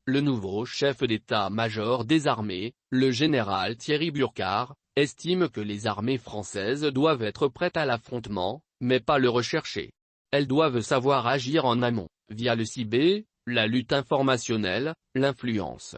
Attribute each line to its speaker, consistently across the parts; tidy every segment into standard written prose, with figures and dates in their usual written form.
Speaker 1: le nouveau chef d'état-major des armées, le général Thierry Burkhart, estime que les armées françaises doivent être prêtes à l'affrontement, mais pas le rechercher. Elles doivent savoir agir en amont, via le cyber, la lutte informationnelle, l'influence.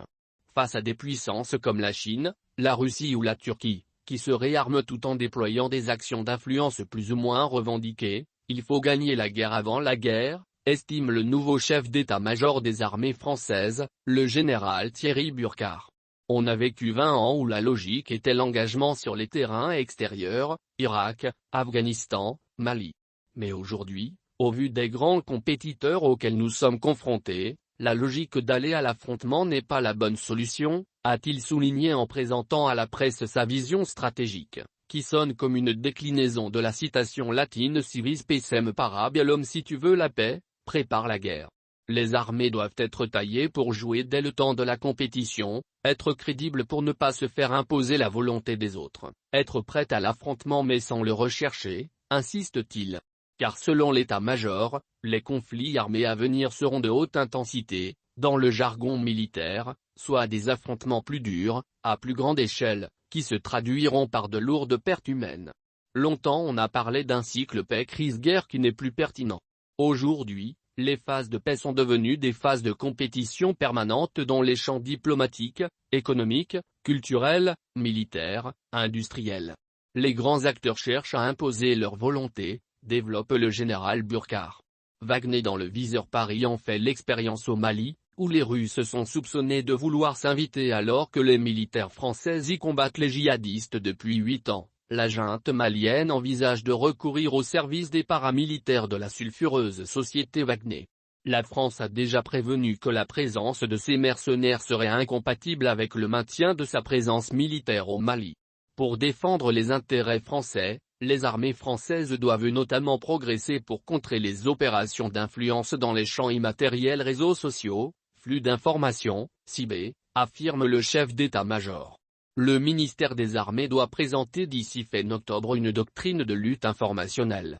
Speaker 1: Face à des puissances comme la Chine, la Russie ou la Turquie, qui se réarment tout en déployant des actions d'influence plus ou moins revendiquées, il faut gagner la guerre avant la guerre, estime le nouveau chef d'état-major des armées françaises, le général Thierry Burkhart. On a vécu 20 ans où la logique était l'engagement sur les terrains extérieurs, Irak, Afghanistan, Mali. Mais aujourd'hui, au vu des grands compétiteurs auxquels nous sommes confrontés, la logique d'aller à l'affrontement n'est pas la bonne solution, a-t-il souligné en présentant à la presse sa vision stratégique, qui sonne comme une déclinaison de la citation latine si vis pacem para bellum si tu veux la paix, prépare la guerre. Les armées doivent être taillées pour jouer dès le temps de la compétition, être crédibles pour ne pas se faire imposer la volonté des autres, être prêtes à l'affrontement mais sans le rechercher, insiste-t-il. Car selon l'état-major, les conflits armés à venir seront de haute intensité, dans le jargon militaire, soit des affrontements plus durs, à plus grande échelle, qui se traduiront par de lourdes pertes humaines. Longtemps on a parlé d'un cycle paix-crise-guerre qui n'est plus pertinent. Aujourd'hui, les phases de paix sont devenues des phases de compétition permanente dans les champs diplomatiques, économiques, culturels, militaires, industriels. Les grands acteurs cherchent à imposer leur volonté, développe le général Burkhart. Wagner dans le viseur Paris en fait l'expérience au Mali, où les Russes sont soupçonnés de vouloir s'inviter alors que les militaires français y combattent les djihadistes depuis 8 ans. La junte malienne envisage de recourir au service des paramilitaires de la sulfureuse société Wagner. La France a déjà prévenu que la présence de ces mercenaires serait incompatible avec le maintien de sa présence militaire au Mali. Pour défendre les intérêts français, les armées françaises doivent notamment progresser pour contrer les opérations d'influence dans les champs immatériels réseaux sociaux, flux d'informations, cyber, affirme le chef d'état-major. Le ministère des Armées doit présenter d'ici fin octobre une doctrine de lutte informationnelle.